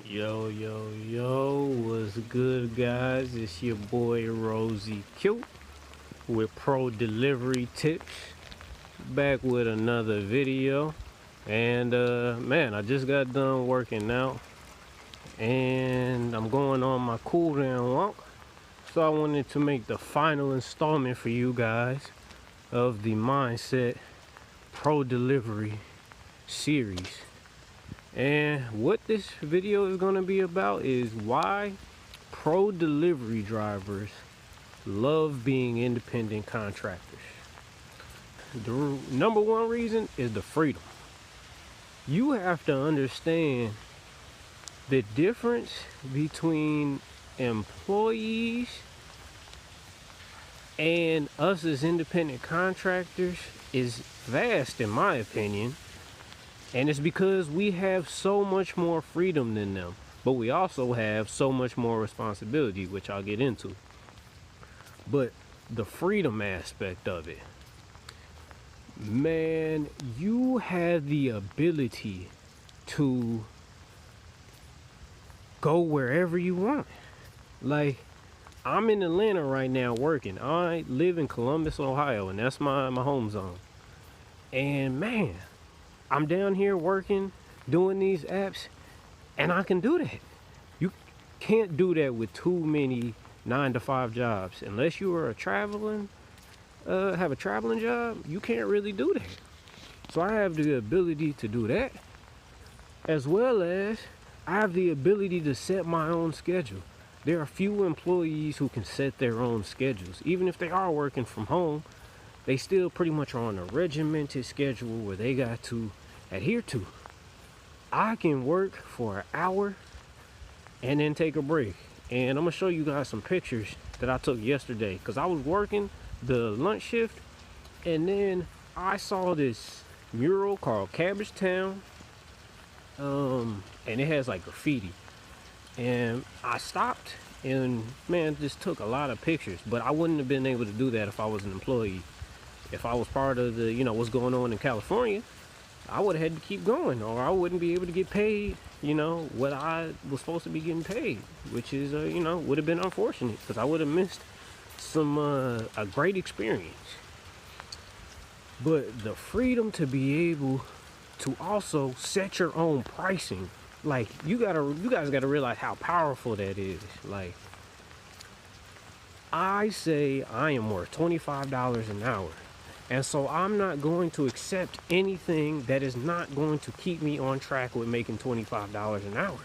Yo, what's good, guys? It's your boy Rosie Q with Pro Delivery Tips, back with another video. And man, I just got done working out and I'm going on my cool down walk. So I wanted to make the final installment for you guys of the Mindset Pro Delivery series. And what this video is going to be about is why pro delivery drivers love being independent contractors. The number one reason is the freedom. You have to understand the difference between employees and us as independent contractors is vast, in my opinion. And it's because we have so much more freedom than them, but we also have so much more responsibility, which I'll get into. But the freedom aspect of it, man, you have the ability to go wherever you want. Like, I'm in Atlanta right now working. I live in Columbus, Ohio, and that's my home zone. And man, I'm down here working, doing these apps, and I can do that. You can't do that with too many 9-to-5 jobs. Unless you are have a traveling job, you can't really do that. So I have the ability to do that, as well as I have the ability to set my own schedule. There are few employees who can set their own schedules. Even if they are working from home, they still pretty much are on a regimented schedule where they got to adhere to. I can work for an hour and then take a break. And I'm gonna show you guys some pictures that I took yesterday, because I was working the lunch shift and then I saw this mural called Cabbage Town, and it has like graffiti, and I stopped and man, just took a lot of pictures. But I wouldn't have been able to do that if I was an employee. If I was part of the, what's going on in California, I would have had to keep going, or I wouldn't be able to get paid, what I was supposed to be getting paid, which is, would have been unfortunate, because I would have missed a great experience. But the freedom to be able to also set your own pricing, like, you guys gotta realize how powerful that is. Like, I say I am worth $25 an hour. And so I'm not going to accept anything that is not going to keep me on track with making $25 an hour.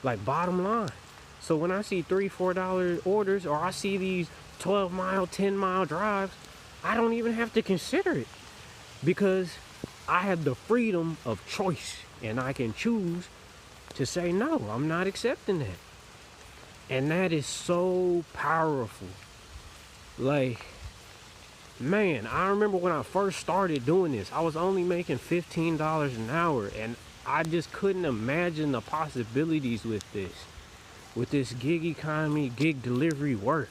Like, bottom line. So when I see $3, $4 orders, or I see these 12-mile, 10-mile drives, I don't even have to consider it, because I have the freedom of choice, and I can choose to say, no, I'm not accepting that. And that is so powerful. Like, man, I remember when I first started doing this, I was only making $15 an hour, and I just couldn't imagine the possibilities with this gig economy, gig delivery work.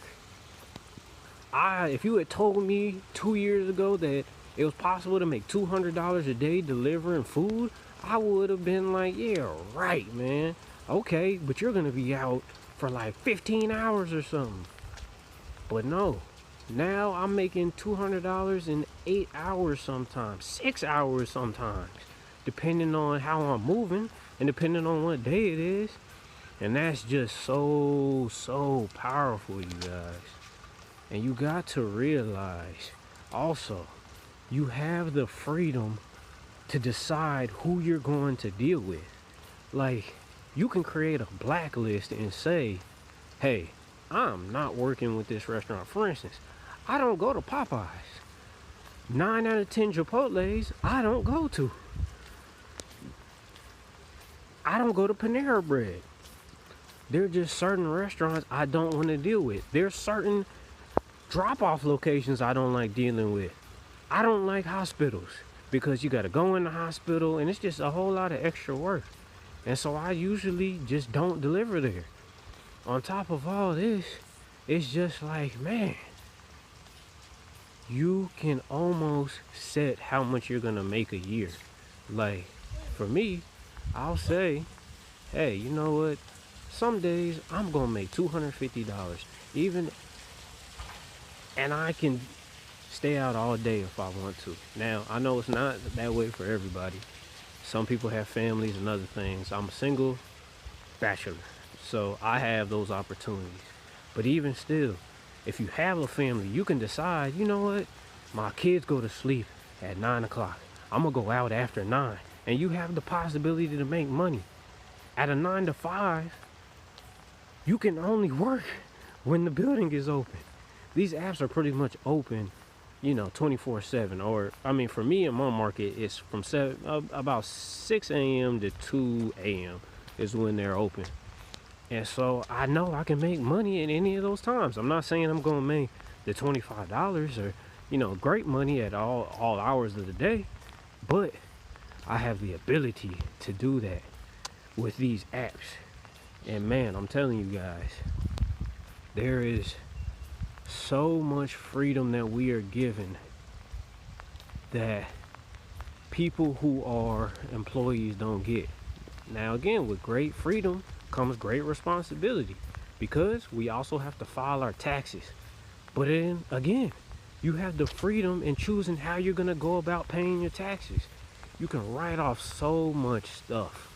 If you had told me 2 years ago that it was possible to make $200 a day delivering food, I would have been like, yeah, right, man. Okay, but you're gonna be out for like 15 hours or something. But no. Now I'm making $200 in 8 hours sometimes, 6 hours sometimes, depending on how I'm moving and depending on what day it is. And that's just so powerful, you guys. And you got to realize also, you have the freedom to decide who you're going to deal with. Like, you can create a blacklist and say, hey, I'm not working with this restaurant. For instance, I don't go to Popeyes. 9 out of 10 Chipotles, I don't go to. I don't go to Panera Bread. There are just certain restaurants I don't want to deal with. There's certain drop-off locations I don't like dealing with. I don't like hospitals, because you got to go in the hospital and it's just a whole lot of extra work. And so I usually just don't deliver there. On top of all this, it's just like, man, you can almost set how much you're gonna make a year. Like, for me, I'll say, hey, you know what? Some days I'm gonna make $250, even, and I can stay out all day if I want to. Now, I know it's not that way for everybody. Some people have families and other things. I'm a single bachelor, so I have those opportunities. But even still, if you have a family, you can decide, you know what? My kids go to sleep at 9 o'clock. I'm gonna go out after 9. And you have the possibility to make money. At a 9 to 5, you can only work when the building is open. These apps are pretty much open, 24/7. Or, I mean, for me in my market, it's from about 6 a.m. to 2 a.m. is when they're open. And so I know I can make money at any of those times. I'm not saying I'm going to make the $25 or, great money at all hours of the day, but I have the ability to do that with these apps. And man, I'm telling you guys, there is so much freedom that we are given that people who are employees don't get. Now again, with great freedom comes great responsibility, because we also have to file our taxes. But then again, you have the freedom in choosing how you're going to go about paying your taxes. You can write off so much stuff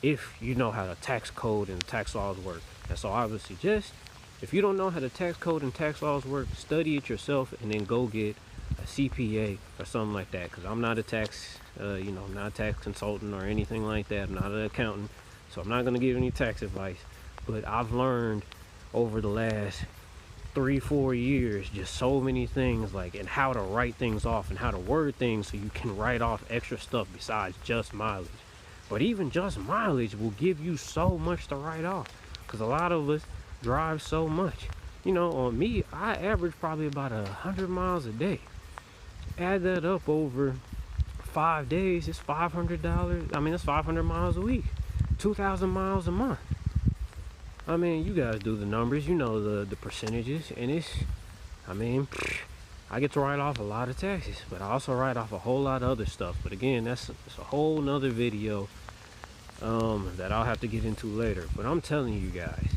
if you know how the tax code and tax laws work. And so I would suggest, if you don't know how the tax code and tax laws work, study it yourself and then go get a CPA or something like that. Because I'm not a tax, I'm not a tax consultant or anything like that. I'm not an accountant, so I'm not going to give any tax advice. But I've learned over the last 3-4 years just so many things, like, and how to write things off and how to word things so you can write off extra stuff besides just mileage. But even just mileage will give you so much to write off, because a lot of us drive so much. On me, I average probably about 100 miles a day. Add that up over 5 days, it's $500. I mean, that's 500 miles a week, 2,000 miles a month. I mean, you guys do the numbers, the percentages, and I get to write off a lot of taxes, but I also write off a whole lot of other stuff. But again, it's a whole nother video that I'll have to get into later. But I'm telling you guys,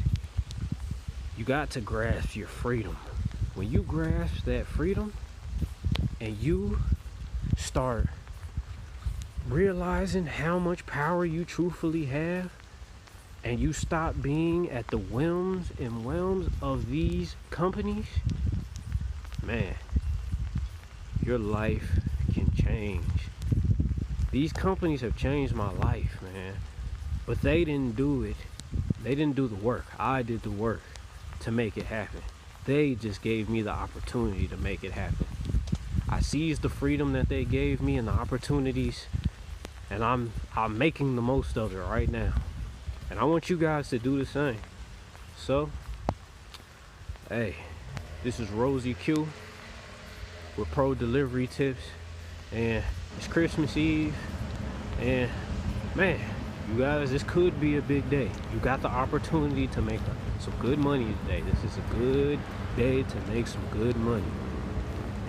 you got to grasp your freedom. When you grasp that freedom and you start realizing how much power you truthfully have, and you stop being at the whims of these companies, man, your life can change. These companies have changed my life, man. But they didn't do it. They didn't do the work. I did the work to make it happen. They just gave me the opportunity to make it happen. I seized the freedom that they gave me and the opportunities, and I'm making the most of it right now. And I want you guys to do the same. So, hey, this is Rosie Q with Pro Delivery Tips, and it's Christmas Eve, and man, you guys, this could be a big day. You got the opportunity to make some good money today. This is a good day to make some good money,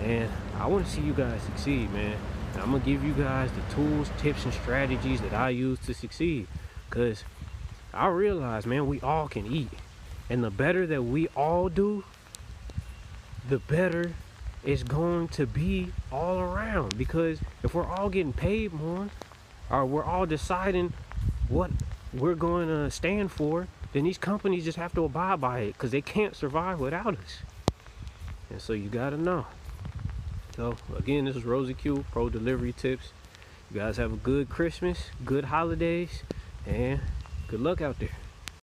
and I want to see you guys succeed, man. And I'm gonna give you guys the tools, tips, and strategies that I use to succeed, because I realize, man, we all can eat, and the better that we all do, the better it's going to be all around. Because if we're all getting paid more, or we're all deciding what we're going to stand for, then these companies just have to abide by it, because they can't survive without us. And so you got to know. So again, this is Rosie Q, Pro Delivery Tips. You guys have a good Christmas, good holidays, and good luck out there.